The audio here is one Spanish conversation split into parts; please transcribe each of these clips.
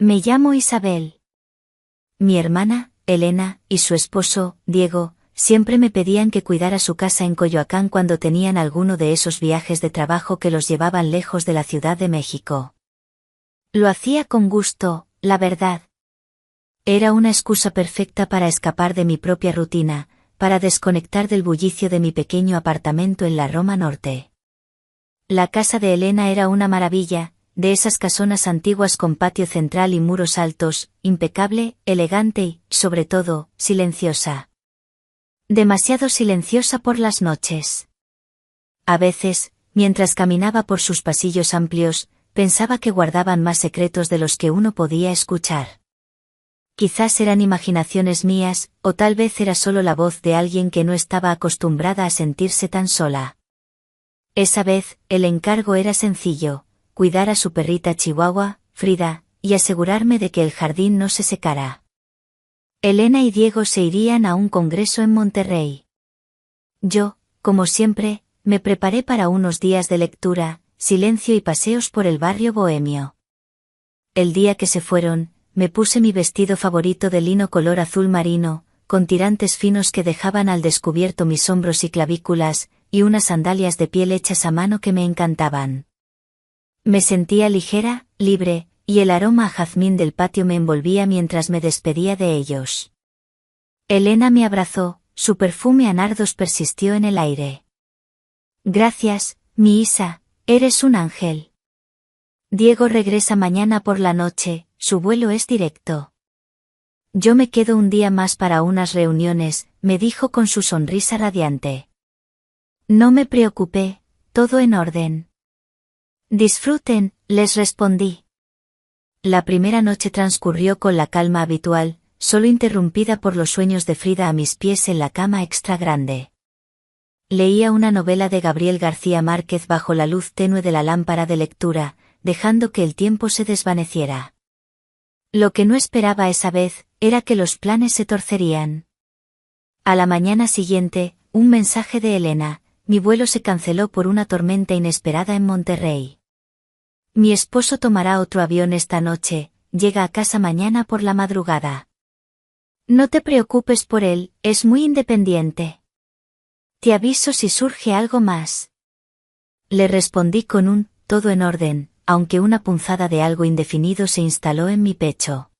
Me llamo Isabel. Mi hermana, Elena, y su esposo, Diego, siempre me pedían que cuidara su casa en Coyoacán cuando tenían alguno de esos viajes de trabajo que los llevaban lejos de la Ciudad de México. Lo hacía con gusto, la verdad. Era una excusa perfecta para escapar de mi propia rutina, para desconectar del bullicio de mi pequeño apartamento en la Roma Norte. La casa de Elena era una maravilla, de esas casonas antiguas con patio central y muros altos, impecable, elegante y, sobre todo, silenciosa. Demasiado silenciosa por las noches. A veces, mientras caminaba por sus pasillos amplios, pensaba que guardaban más secretos de los que uno podía escuchar. Quizás eran imaginaciones mías, o tal vez era solo la voz de alguien que no estaba acostumbrada a sentirse tan sola. Esa vez, el encargo era sencillo: cuidar a su perrita chihuahua, Frida, y asegurarme de que el jardín no se secara. Elena y Diego se irían a un congreso en Monterrey. Yo, como siempre, me preparé para unos días de lectura, silencio y paseos por el barrio bohemio. El día que se fueron, me puse mi vestido favorito de lino color azul marino, con tirantes finos que dejaban al descubierto mis hombros y clavículas, y unas sandalias de piel hechas a mano que me encantaban. Me sentía ligera, libre, y el aroma a jazmín del patio me envolvía mientras me despedía de ellos. Elena me abrazó, su perfume a nardos persistió en el aire. Gracias, mi Isa, eres un ángel. Diego regresa mañana por la noche, su vuelo es directo. Yo me quedo un día más para unas reuniones, me dijo con su sonrisa radiante. No me preocupé, todo en orden. Disfruten, les respondí. La primera noche transcurrió con la calma habitual, solo interrumpida por los sueños de Frida a mis pies en la cama extra grande. Leía una novela de Gabriel García Márquez bajo la luz tenue de la lámpara de lectura, dejando que el tiempo se desvaneciera. Lo que no esperaba esa vez, era que los planes se torcerían. A la mañana siguiente, un mensaje de Elena: mi vuelo se canceló por una tormenta inesperada en Monterrey. Mi esposo tomará otro avión esta noche, llega a casa mañana por la madrugada. No te preocupes por él, es muy independiente. Te aviso si surge algo más. Le respondí con un todo en orden, aunque una punzada de algo indefinido se instaló en mi pecho.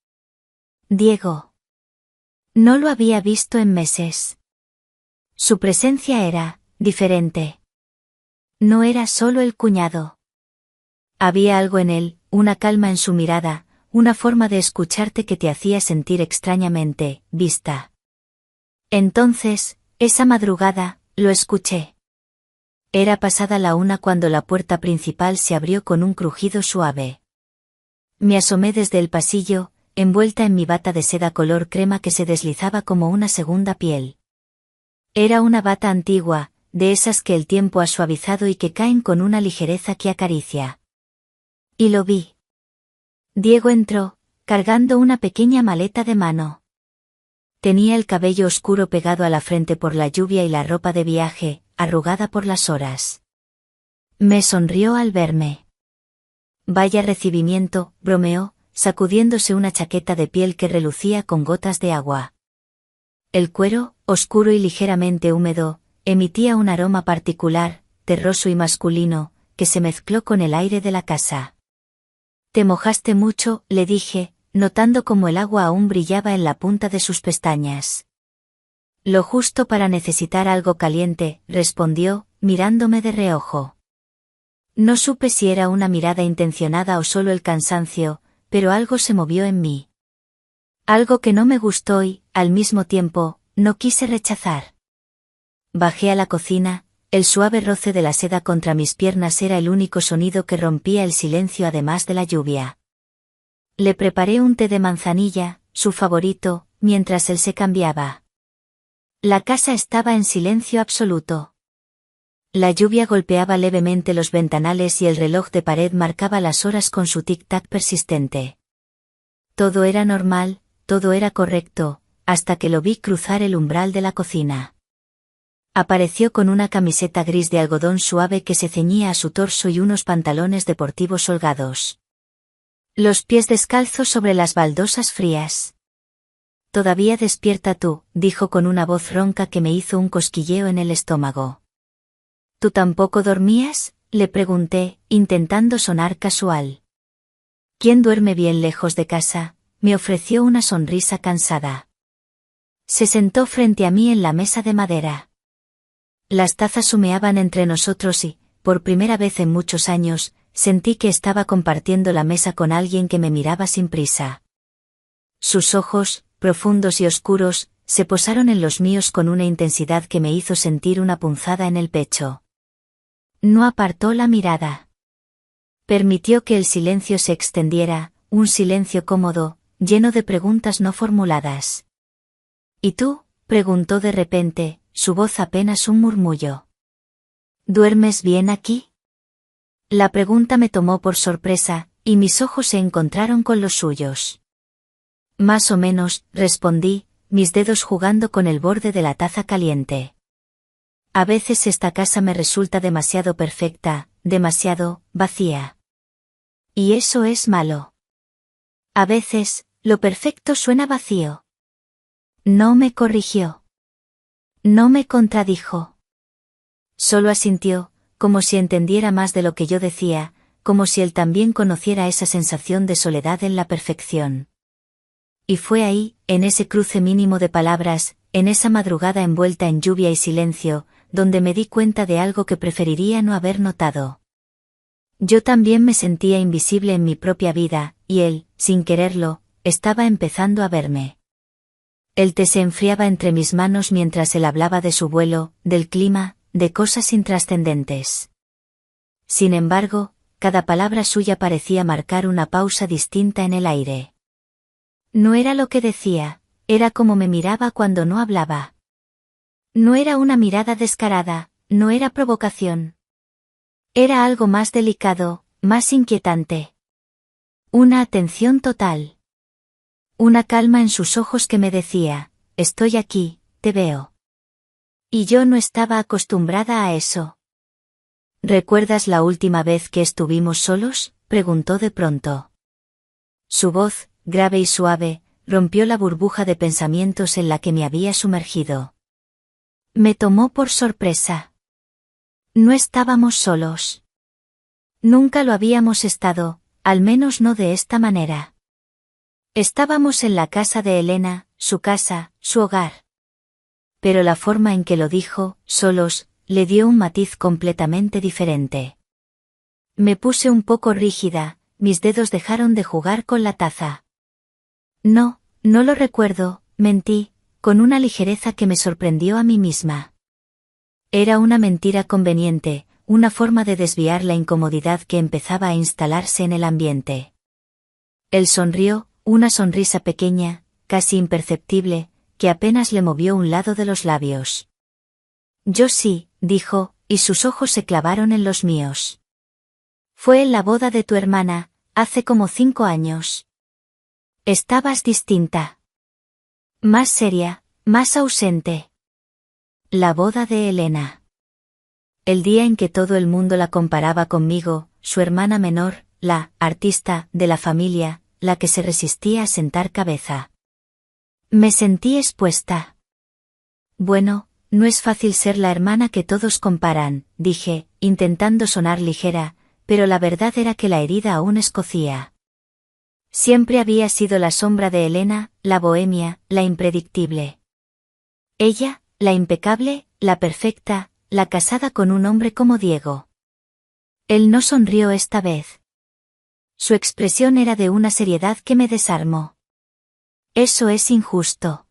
Diego. No lo había visto en meses. Su presencia era diferente. No era solo el cuñado. Había algo en él, una calma en su mirada, una forma de escucharte que te hacía sentir extrañamente vista. Entonces, esa madrugada, lo escuché. Era pasada la 1 cuando la puerta principal se abrió con un crujido suave. Me asomé desde el pasillo, envuelta en mi bata de seda color crema que se deslizaba como una segunda piel. Era una bata antigua, de esas que el tiempo ha suavizado y que caen con una ligereza que acaricia. Y lo vi. Diego entró, cargando una pequeña maleta de mano. Tenía el cabello oscuro pegado a la frente por la lluvia y la ropa de viaje, arrugada por las horas. Me sonrió al verme. Vaya recibimiento, bromeó, sacudiéndose una chaqueta de piel que relucía con gotas de agua. El cuero, oscuro y ligeramente húmedo, emitía un aroma particular, terroso y masculino, que se mezcló con el aire de la casa. Te mojaste mucho, le dije, notando cómo el agua aún brillaba en la punta de sus pestañas. Lo justo para necesitar algo caliente, respondió, mirándome de reojo. No supe si era una mirada intencionada o solo el cansancio, pero algo se movió en mí. Algo que no me gustó y, al mismo tiempo, no quise rechazar. Bajé a la cocina. El suave roce de la seda contra mis piernas era el único sonido que rompía el silencio además de la lluvia. Le preparé un té de manzanilla, su favorito, mientras él se cambiaba. La casa estaba en silencio absoluto. La lluvia golpeaba levemente los ventanales y el reloj de pared marcaba las horas con su tic-tac persistente. Todo era normal, todo era correcto, hasta que lo vi cruzar el umbral de la cocina. Apareció con una camiseta gris de algodón suave que se ceñía a su torso y unos pantalones deportivos holgados. Los pies descalzos sobre las baldosas frías. Todavía despierta tú, dijo con una voz ronca que me hizo un cosquilleo en el estómago. ¿Tú tampoco dormías?, le pregunté, intentando sonar casual. ¿Quién duerme bien lejos de casa?, me ofreció una sonrisa cansada. Se sentó frente a mí en la mesa de madera. Las tazas humeaban entre nosotros y, por primera vez en muchos años, sentí que estaba compartiendo la mesa con alguien que me miraba sin prisa. Sus ojos, profundos y oscuros, se posaron en los míos con una intensidad que me hizo sentir una punzada en el pecho. No apartó la mirada. Permitió que el silencio se extendiera, un silencio cómodo, lleno de preguntas no formuladas. ¿Y tú?, preguntó de repente, su voz apenas un murmullo. ¿Duermes bien aquí? La pregunta me tomó por sorpresa, y mis ojos se encontraron con los suyos. Más o menos, respondí, mis dedos jugando con el borde de la taza caliente. A veces esta casa me resulta demasiado perfecta, demasiado vacía. Y eso es malo. A veces, lo perfecto suena vacío. No me corrigió. No me contradijo. Solo asintió, como si entendiera más de lo que yo decía, como si él también conociera esa sensación de soledad en la perfección. Y fue ahí, en ese cruce mínimo de palabras, en esa madrugada envuelta en lluvia y silencio, donde me di cuenta de algo que preferiría no haber notado. Yo también me sentía invisible en mi propia vida, y él, sin quererlo, estaba empezando a verme. El té se enfriaba entre mis manos mientras él hablaba de su vuelo, del clima, de cosas intrascendentes. Sin embargo, cada palabra suya parecía marcar una pausa distinta en el aire. No era lo que decía, era como me miraba cuando no hablaba. No era una mirada descarada, no era provocación. Era algo más delicado, más inquietante. Una atención total. Una calma en sus ojos que me decía, estoy aquí, te veo. Y yo no estaba acostumbrada a eso. ¿Recuerdas la última vez que estuvimos solos?, preguntó de pronto. Su voz, grave y suave, rompió la burbuja de pensamientos en la que me había sumergido. Me tomó por sorpresa. No estábamos solos. Nunca lo habíamos estado, al menos no de esta manera. Estábamos en la casa de Elena, su casa, su hogar. Pero la forma en que lo dijo, solos, le dio un matiz completamente diferente. Me puse un poco rígida, mis dedos dejaron de jugar con la taza. No, no lo recuerdo, mentí, con una ligereza que me sorprendió a mí misma. Era una mentira conveniente, una forma de desviar la incomodidad que empezaba a instalarse en el ambiente. Él sonrió, una sonrisa pequeña, casi imperceptible, que apenas le movió un lado de los labios. Yo sí, dijo, y sus ojos se clavaron en los míos. Fue en la boda de tu hermana, hace como 5 años. Estabas distinta. Más seria, más ausente. La boda de Elena. El día en que todo el mundo la comparaba conmigo, su hermana menor, la artista de la familia, la que se resistía a sentar cabeza. Me sentí expuesta. Bueno, no es fácil ser la hermana que todos comparan, dije, intentando sonar ligera, pero la verdad era que la herida aún escocía. Siempre había sido la sombra de Elena, la bohemia, la impredictible. Ella, la impecable, la perfecta, la casada con un hombre como Diego. Él no sonrió esta vez. Su expresión era de una seriedad que me desarmó. Eso es injusto.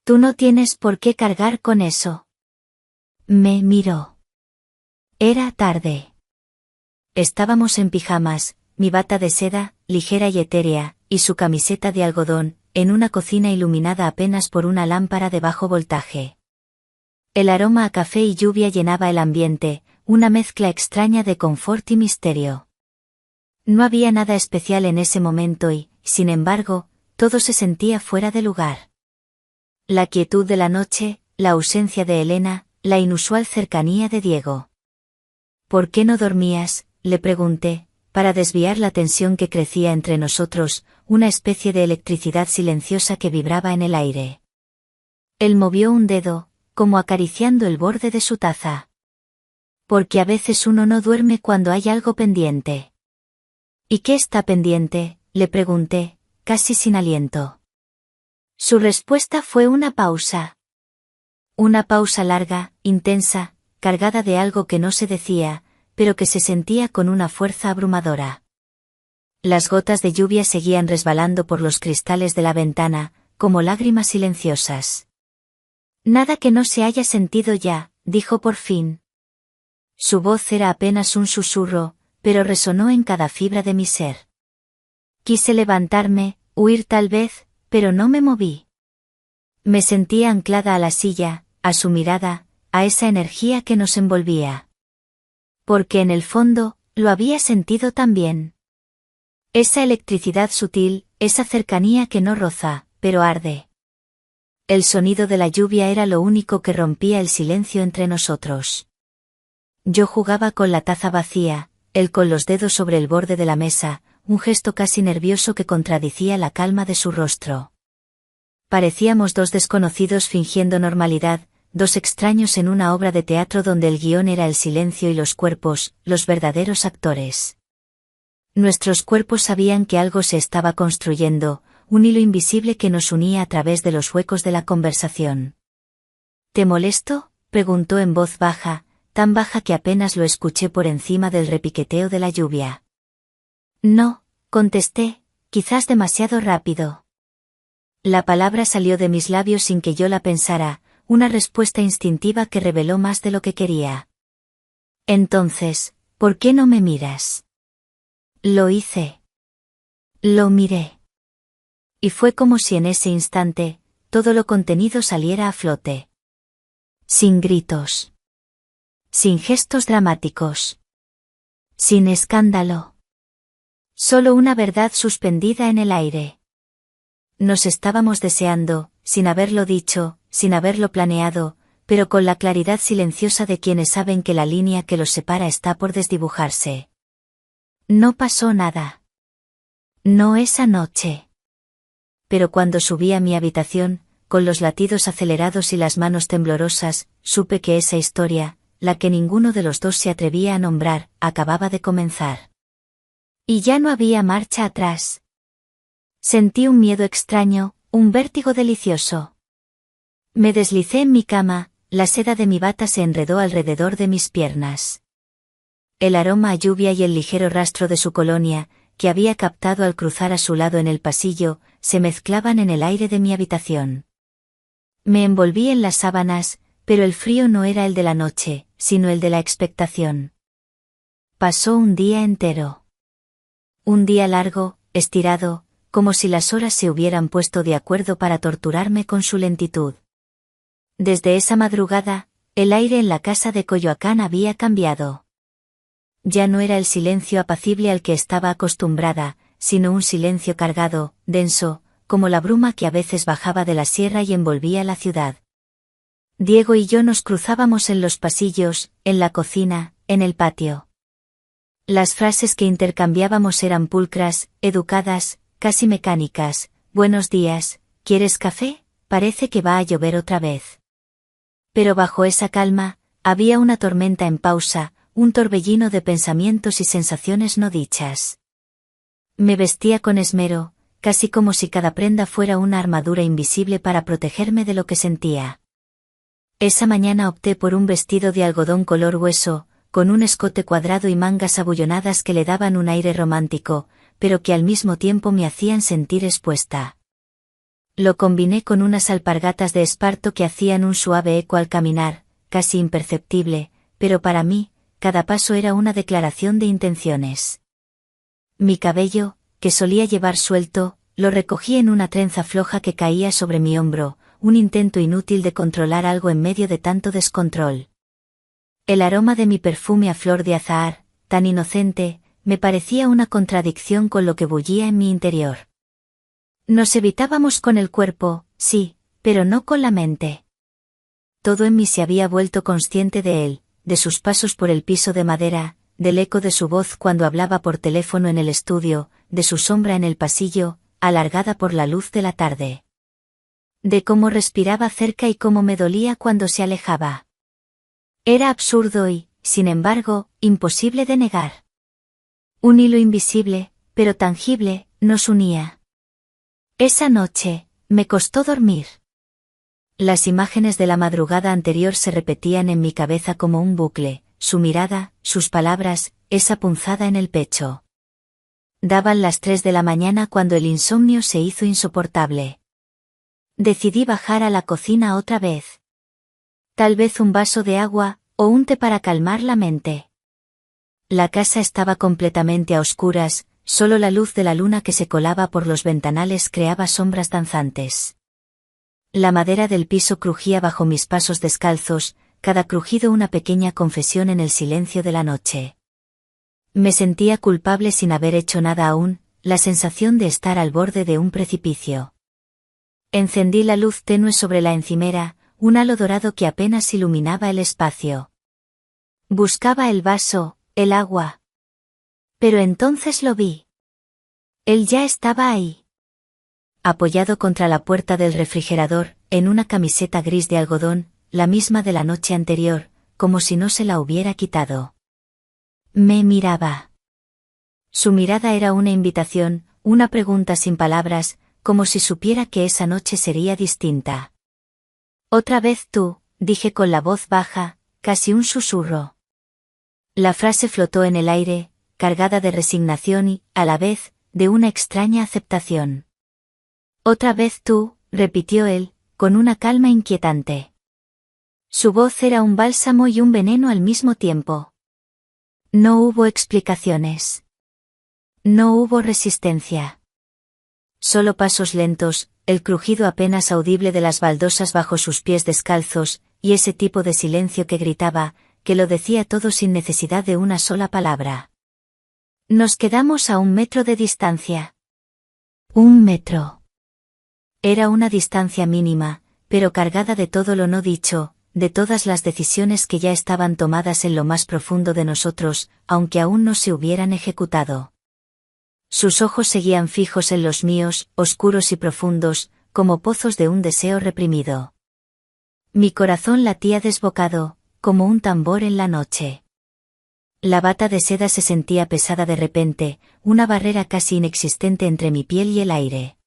Tú no tienes por qué cargar con eso. Me miró. Era tarde. Estábamos en pijamas, mi bata de seda, ligera y etérea, y su camiseta de algodón, en una cocina iluminada apenas por una lámpara de bajo voltaje. El aroma a café y lluvia llenaba el ambiente, una mezcla extraña de confort y misterio. No había nada especial en ese momento y, sin embargo, todo se sentía fuera de lugar. La quietud de la noche, la ausencia de Elena, la inusual cercanía de Diego. ¿Por qué no dormías?, le pregunté, para desviar la tensión que crecía entre nosotros, una especie de electricidad silenciosa que vibraba en el aire. Él movió un dedo, como acariciando el borde de su taza. Porque a veces uno no duerme cuando hay algo pendiente. ¿Y qué está pendiente?, le pregunté, casi sin aliento. Su respuesta fue una pausa. Una pausa larga, intensa, cargada de algo que no se decía, pero que se sentía con una fuerza abrumadora. Las gotas de lluvia seguían resbalando por los cristales de la ventana, como lágrimas silenciosas. Nada que no se haya sentido ya, dijo por fin. Su voz era apenas un susurro, pero resonó en cada fibra de mi ser. Quise levantarme, huir tal vez, pero no me moví. Me sentía anclada a la silla, a su mirada, a esa energía que nos envolvía. Porque en el fondo, lo había sentido también. Esa electricidad sutil, esa cercanía que no roza, pero arde. El sonido de la lluvia era lo único que rompía el silencio entre nosotros. Yo jugaba con la taza vacía, él con los dedos sobre el borde de la mesa, un gesto casi nervioso que contradecía la calma de su rostro. Parecíamos dos desconocidos fingiendo normalidad, dos extraños en una obra de teatro donde el guión era el silencio y los cuerpos, los verdaderos actores. Nuestros cuerpos sabían que algo se estaba construyendo, un hilo invisible que nos unía a través de los huecos de la conversación. ¿Te molesto?, preguntó en voz baja, tan baja que apenas lo escuché por encima del repiqueteo de la lluvia. No, contesté, quizás demasiado rápido. La palabra salió de mis labios sin que yo la pensara, una respuesta instintiva que reveló más de lo que quería. Entonces, ¿por qué no me miras? Lo hice. Lo miré. Y fue como si en ese instante, todo lo contenido saliera a flote. Sin gritos. Sin gestos dramáticos. Sin escándalo. Solo una verdad suspendida en el aire. Nos estábamos deseando, sin haberlo dicho, sin haberlo planeado, pero con la claridad silenciosa de quienes saben que la línea que los separa está por desdibujarse. No pasó nada. No esa noche. Pero cuando subí a mi habitación, con los latidos acelerados y las manos temblorosas, supe que esa historia, la que ninguno de los dos se atrevía a nombrar, acababa de comenzar. Y ya no había marcha atrás. Sentí un miedo extraño, un vértigo delicioso. Me deslicé en mi cama, la seda de mi bata se enredó alrededor de mis piernas. El aroma a lluvia y el ligero rastro de su colonia, que había captado al cruzar a su lado en el pasillo, se mezclaban en el aire de mi habitación. Me envolví en las sábanas, pero el frío no era el de la noche, sino el de la expectación. Pasó un día entero. Un día largo, estirado, como si las horas se hubieran puesto de acuerdo para torturarme con su lentitud. Desde esa madrugada, el aire en la casa de Coyoacán había cambiado. Ya no era el silencio apacible al que estaba acostumbrada, sino un silencio cargado, denso, como la bruma que a veces bajaba de la sierra y envolvía la ciudad. Diego y yo nos cruzábamos en los pasillos, en la cocina, en el patio. Las frases que intercambiábamos eran pulcras, educadas, casi mecánicas. Buenos días, ¿quieres café? Parece que va a llover otra vez. Pero bajo esa calma, había una tormenta en pausa, un torbellino de pensamientos y sensaciones no dichas. Me vestía con esmero, casi como si cada prenda fuera una armadura invisible para protegerme de lo que sentía. Esa mañana opté por un vestido de algodón color hueso, con un escote cuadrado y mangas abullonadas que le daban un aire romántico, pero que al mismo tiempo me hacían sentir expuesta. Lo combiné con unas alpargatas de esparto que hacían un suave eco al caminar, casi imperceptible, pero para mí, cada paso era una declaración de intenciones. Mi cabello, que solía llevar suelto, lo recogí en una trenza floja que caía sobre mi hombro, un intento inútil de controlar algo en medio de tanto descontrol. El aroma de mi perfume a flor de azahar, tan inocente, me parecía una contradicción con lo que bullía en mi interior. Nos evitábamos con el cuerpo, sí, pero no con la mente. Todo en mí se había vuelto consciente de él, de sus pasos por el piso de madera, del eco de su voz cuando hablaba por teléfono en el estudio, de su sombra en el pasillo, alargada por la luz de la tarde. De cómo respiraba cerca y cómo me dolía cuando se alejaba. Era absurdo y, sin embargo, imposible de negar. Un hilo invisible, pero tangible, nos unía. Esa noche, me costó dormir. Las imágenes de la madrugada anterior se repetían en mi cabeza como un bucle, su mirada, sus palabras, esa punzada en el pecho. Daban las 3 de la mañana cuando el insomnio se hizo insoportable. Decidí bajar a la cocina otra vez. Tal vez un vaso de agua, o un té para calmar la mente. La casa estaba completamente a oscuras, solo la luz de la luna que se colaba por los ventanales creaba sombras danzantes. La madera del piso crujía bajo mis pasos descalzos, cada crujido una pequeña confesión en el silencio de la noche. Me sentía culpable sin haber hecho nada aún, la sensación de estar al borde de un precipicio. Encendí la luz tenue sobre la encimera, un halo dorado que apenas iluminaba el espacio. Buscaba el vaso, el agua. Pero entonces lo vi. Él ya estaba ahí. Apoyado contra la puerta del refrigerador, en una camiseta gris de algodón, la misma de la noche anterior, como si no se la hubiera quitado. Me miraba. Su mirada era una invitación, una pregunta sin palabras, como si supiera que esa noche sería distinta. Otra vez tú, dije con la voz baja, casi un susurro. La frase flotó en el aire, cargada de resignación y, a la vez, de una extraña aceptación. Otra vez tú, repitió él, con una calma inquietante. Su voz era un bálsamo y un veneno al mismo tiempo. No hubo explicaciones. No hubo resistencia. Solo pasos lentos, el crujido apenas audible de las baldosas bajo sus pies descalzos, y ese tipo de silencio que gritaba, que lo decía todo sin necesidad de una sola palabra. Nos quedamos a 1 metro de distancia. 1 metro. Era una distancia mínima, pero cargada de todo lo no dicho, de todas las decisiones que ya estaban tomadas en lo más profundo de nosotros, aunque aún no se hubieran ejecutado. Sus ojos seguían fijos en los míos, oscuros y profundos, como pozos de un deseo reprimido. Mi corazón latía desbocado, como un tambor en la noche. La bata de seda se sentía pesada de repente, una barrera casi inexistente entre mi piel y el aire.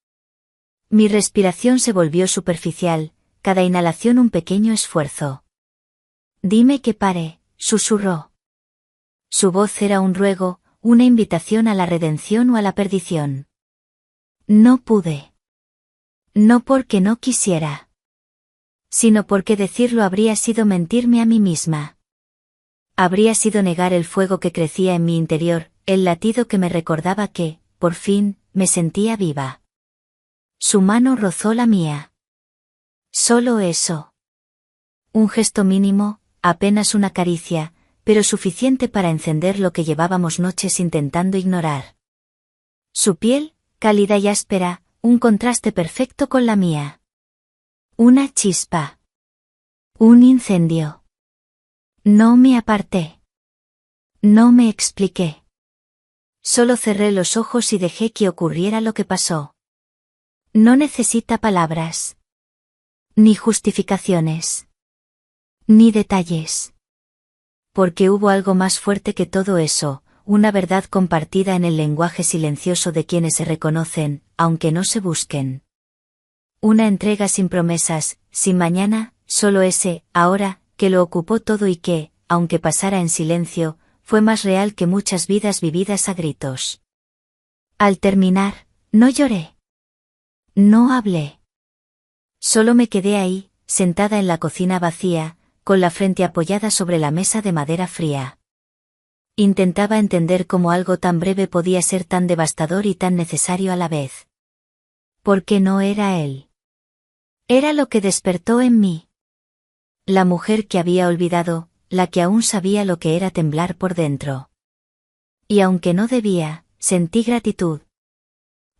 Mi respiración se volvió superficial, cada inhalación un pequeño esfuerzo. Dime que pare, susurró. Su voz era un ruego, una invitación a la redención o a la perdición. No pude. No porque no quisiera, sino porque decirlo habría sido mentirme a mí misma. Habría sido negar el fuego que crecía en mi interior, el latido que me recordaba que, por fin, me sentía viva. Su mano rozó la mía. Solo eso. Un gesto mínimo, apenas una caricia, pero suficiente para encender lo que llevábamos noches intentando ignorar. Su piel, cálida y áspera, un contraste perfecto con la mía. Una chispa. Un incendio. No me aparté. No me expliqué. Solo cerré los ojos y dejé que ocurriera lo que pasó. No necesita palabras. Ni justificaciones. Ni detalles. Porque hubo algo más fuerte que todo eso, una verdad compartida en el lenguaje silencioso de quienes se reconocen, aunque no se busquen. Una entrega sin promesas, sin mañana, solo ese, ahora, que lo ocupó todo y que, aunque pasara en silencio, fue más real que muchas vidas vividas a gritos. Al terminar, no lloré. No hablé. Solo me quedé ahí, sentada en la cocina vacía, con la frente apoyada sobre la mesa de madera fría. Intentaba entender cómo algo tan breve podía ser tan devastador y tan necesario a la vez. Porque no era él. Era lo que despertó en mí. La mujer que había olvidado, la que aún sabía lo que era temblar por dentro. Y aunque no debía, sentí gratitud.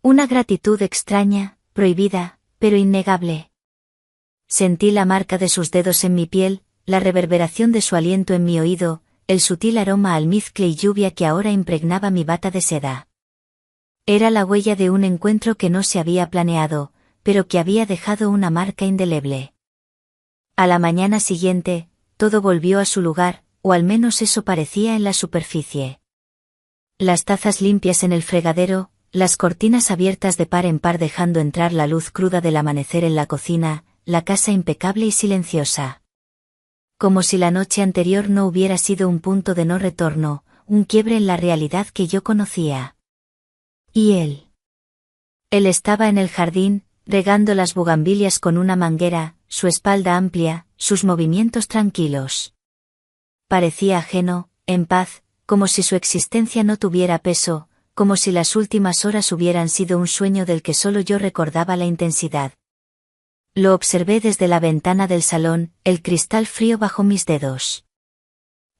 Una gratitud extraña, prohibida, pero innegable. Sentí la marca de sus dedos en mi piel, la reverberación de su aliento en mi oído, el sutil aroma a almizcle y lluvia que ahora impregnaba mi bata de seda. Era la huella de un encuentro que no se había planeado, pero que había dejado una marca indeleble. A la mañana siguiente, todo volvió a su lugar, o al menos eso parecía en la superficie. Las tazas limpias en el fregadero, las cortinas abiertas de par en par dejando entrar la luz cruda del amanecer en la cocina, la casa impecable y silenciosa. Como si la noche anterior no hubiera sido un punto de no retorno, un quiebre en la realidad que yo conocía. ¿Y él? Él estaba en el jardín, regando las bugambilias con una manguera, su espalda amplia, sus movimientos tranquilos. Parecía ajeno, en paz, como si su existencia no tuviera peso, como si las últimas horas hubieran sido un sueño del que solo yo recordaba la intensidad. Lo observé desde la ventana del salón, el cristal frío bajo mis dedos.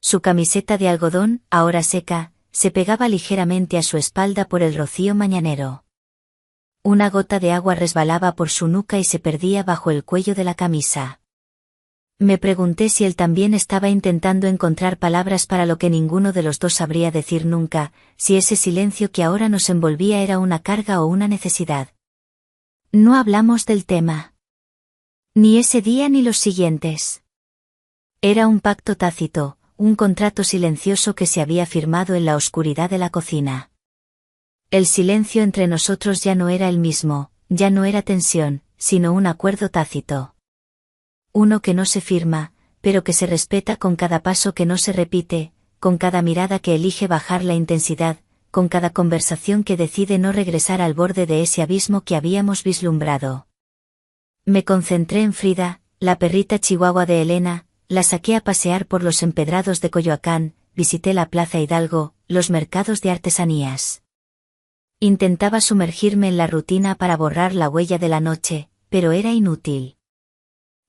Su camiseta de algodón, ahora seca, se pegaba ligeramente a su espalda por el rocío mañanero. Una gota de agua resbalaba por su nuca y se perdía bajo el cuello de la camisa. Me pregunté si él también estaba intentando encontrar palabras para lo que ninguno de los dos sabría decir nunca, si ese silencio que ahora nos envolvía era una carga o una necesidad. No hablamos del tema. Ni ese día ni los siguientes. Era un pacto tácito, un contrato silencioso que se había firmado en la oscuridad de la cocina. El silencio entre nosotros ya no era el mismo, ya no era tensión, sino un acuerdo tácito. Uno que no se firma, pero que se respeta con cada paso que no se repite, con cada mirada que elige bajar la intensidad, con cada conversación que decide no regresar al borde de ese abismo que habíamos vislumbrado. Me concentré en Frida, la perrita chihuahua de Elena, la saqué a pasear por los empedrados de Coyoacán, visité la Plaza Hidalgo, los mercados de artesanías. Intentaba sumergirme en la rutina para borrar la huella de la noche, pero era inútil.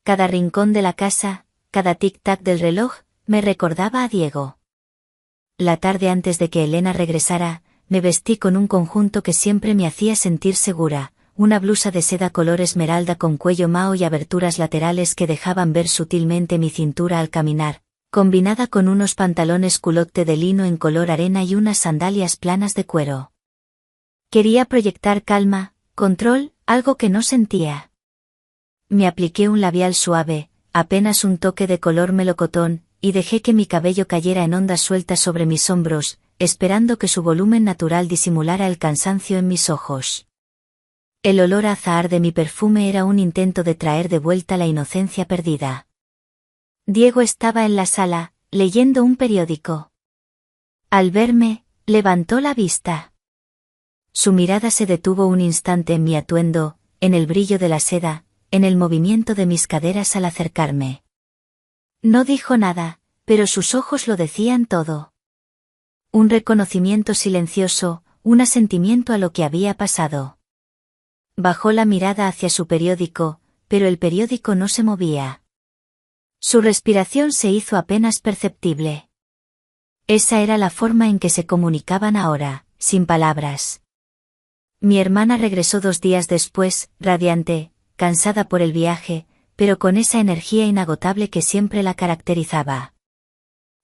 Cada rincón de la casa, cada tic-tac del reloj, me recordaba a Diego. La tarde antes de que Elena regresara, me vestí con un conjunto que siempre me hacía sentir segura, una blusa de seda color esmeralda con cuello mao y aberturas laterales que dejaban ver sutilmente mi cintura al caminar, combinada con unos pantalones culotte de lino en color arena y unas sandalias planas de cuero. Quería proyectar calma, control, algo que no sentía. Me apliqué un labial suave, apenas un toque de color melocotón, y dejé que mi cabello cayera en ondas sueltas sobre mis hombros, esperando que su volumen natural disimulara el cansancio en mis ojos. El olor a azahar de mi perfume era un intento de traer de vuelta la inocencia perdida. Diego estaba en la sala, leyendo un periódico. Al verme, levantó la vista. Su mirada se detuvo un instante en mi atuendo, en el brillo de la seda, en el movimiento de mis caderas al acercarme. No dijo nada, pero sus ojos lo decían todo. Un reconocimiento silencioso, un asentimiento a lo que había pasado. Bajó la mirada hacia su periódico, pero el periódico no se movía. Su respiración se hizo apenas perceptible. Esa era la forma en que se comunicaban ahora, sin palabras. Mi hermana regresó 2 días después, radiante, cansada por el viaje, pero con esa energía inagotable que siempre la caracterizaba.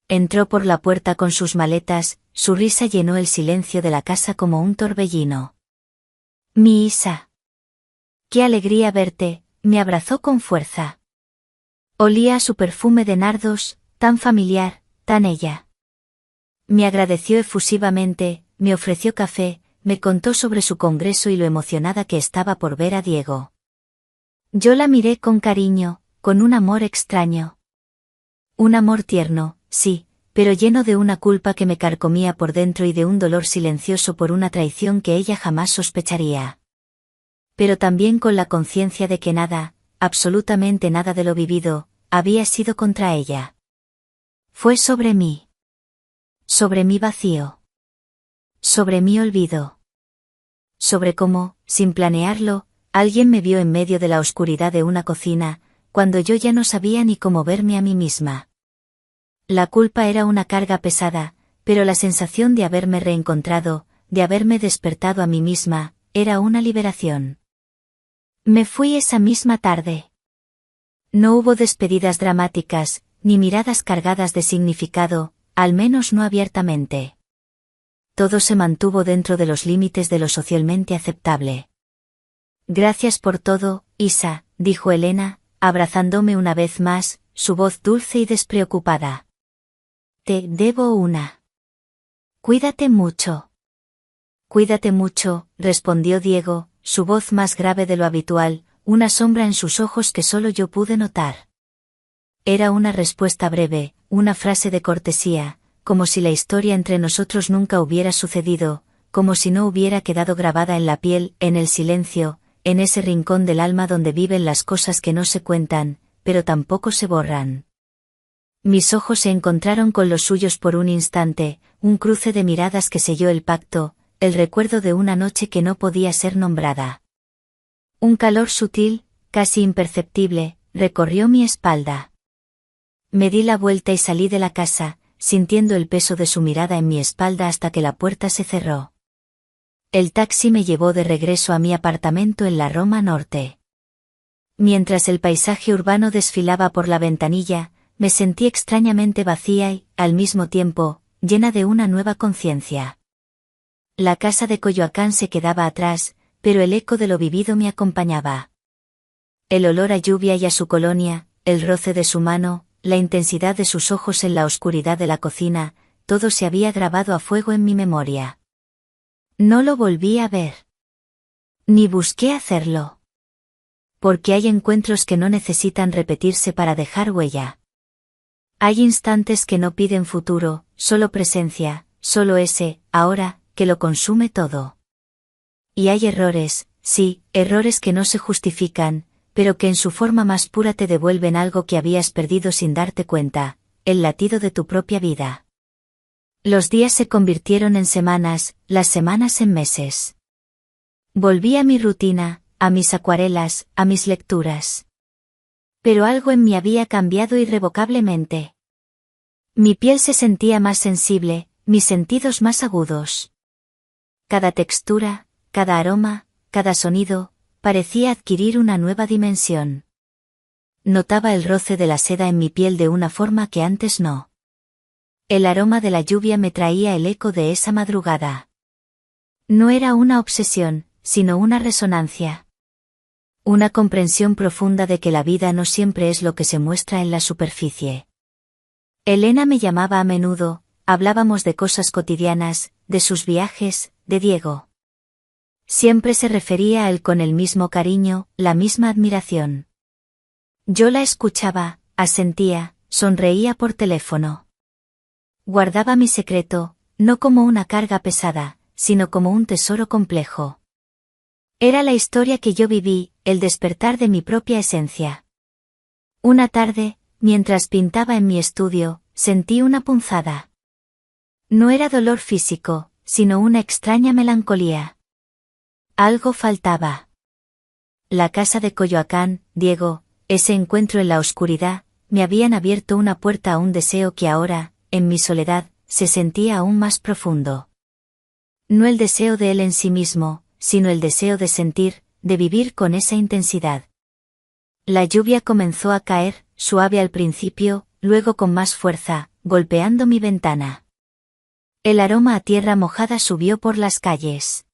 Entró por la puerta con sus maletas, su risa llenó el silencio de la casa como un torbellino. Mi Isa. Qué alegría verte, me abrazó con fuerza. Olía a su perfume de nardos, tan familiar, tan ella. Me agradeció efusivamente, me ofreció café, me contó sobre su congreso y lo emocionada que estaba por ver a Diego. Yo la miré con cariño, con un amor extraño. Un amor tierno, sí, pero lleno de una culpa que me carcomía por dentro y de un dolor silencioso por una traición que ella jamás sospecharía. Pero también con la conciencia de que nada, absolutamente nada de lo vivido, había sido contra ella. Fue sobre mí. Sobre mi vacío. Sobre mi olvido. Sobre cómo, sin planearlo, alguien me vio en medio de la oscuridad de una cocina, cuando yo ya no sabía ni cómo verme a mí misma. La culpa era una carga pesada, pero la sensación de haberme reencontrado, de haberme despertado a mí misma, era una liberación. Me fui esa misma tarde. No hubo despedidas dramáticas, ni miradas cargadas de significado, al menos no abiertamente. Todo se mantuvo dentro de los límites de lo socialmente aceptable. Gracias por todo, Isa, dijo Elena, abrazándome una vez más, su voz dulce y despreocupada. Te debo una. Cuídate mucho. Cuídate mucho, respondió Diego, su voz más grave de lo habitual, una sombra en sus ojos que solo yo pude notar. Era una respuesta breve, una frase de cortesía, como si la historia entre nosotros nunca hubiera sucedido, como si no hubiera quedado grabada en la piel, en el silencio, en ese rincón del alma donde viven las cosas que no se cuentan, pero tampoco se borran. Mis ojos se encontraron con los suyos por un instante, un cruce de miradas que selló el pacto, el recuerdo de una noche que no podía ser nombrada. Un calor sutil, casi imperceptible, recorrió mi espalda. Me di la vuelta y salí de la casa, sintiendo el peso de su mirada en mi espalda hasta que la puerta se cerró. El taxi me llevó de regreso a mi apartamento en la Roma Norte. Mientras el paisaje urbano desfilaba por la ventanilla, me sentí extrañamente vacía y, al mismo tiempo, llena de una nueva conciencia. La casa de Coyoacán se quedaba atrás, pero el eco de lo vivido me acompañaba. El olor a lluvia y a su colonia, el roce de su mano, la intensidad de sus ojos en la oscuridad de la cocina, todo se había grabado a fuego en mi memoria. No lo volví a ver. Ni busqué hacerlo. Porque hay encuentros que no necesitan repetirse para dejar huella. Hay instantes que no piden futuro, solo presencia, solo ese, ahora, que lo consume todo. Y hay errores, sí, errores que no se justifican, pero que en su forma más pura te devuelven algo que habías perdido sin darte cuenta, el latido de tu propia vida. Los días se convirtieron en semanas, las semanas en meses. Volví a mi rutina, a mis acuarelas, a mis lecturas. Pero algo en mí había cambiado irrevocablemente. Mi piel se sentía más sensible, mis sentidos más agudos. Cada textura, cada aroma, cada sonido, parecía adquirir una nueva dimensión. Notaba el roce de la seda en mi piel de una forma que antes no. El aroma de la lluvia me traía el eco de esa madrugada. No era una obsesión, sino una resonancia. Una comprensión profunda de que la vida no siempre es lo que se muestra en la superficie. Elena me llamaba a menudo, hablábamos de cosas cotidianas, de sus viajes, de Diego. Siempre se refería a él con el mismo cariño, la misma admiración. Yo la escuchaba, asentía, sonreía por teléfono. Guardaba mi secreto, no como una carga pesada, sino como un tesoro complejo. Era la historia que yo viví, el despertar de mi propia esencia. Una tarde, mientras pintaba en mi estudio, sentí una punzada. No era dolor físico, sino una extraña melancolía. Algo faltaba. La casa de Coyoacán, Diego, ese encuentro en la oscuridad, me habían abierto una puerta a un deseo que ahora, en mi soledad, se sentía aún más profundo. No el deseo de él en sí mismo, sino el deseo de sentir, de vivir con esa intensidad. La lluvia comenzó a caer, suave al principio, luego con más fuerza, golpeando mi ventana. El aroma a tierra mojada subió por las calles.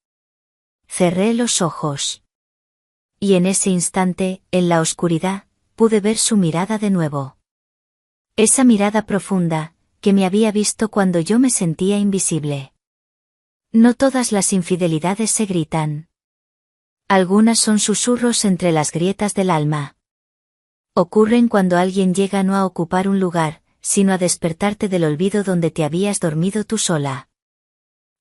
Cerré los ojos. Y en ese instante, en la oscuridad, pude ver su mirada de nuevo. Esa mirada profunda, que me había visto cuando yo me sentía invisible. No todas las infidelidades se gritan. Algunas son susurros entre las grietas del alma. Ocurren cuando alguien llega no a ocupar un lugar, sino a despertarte del olvido donde te habías dormido tú sola.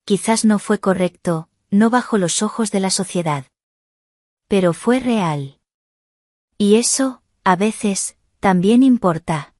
Quizás no fue correcto, no bajo los ojos de la sociedad. Pero fue real. Y eso, a veces, también importa.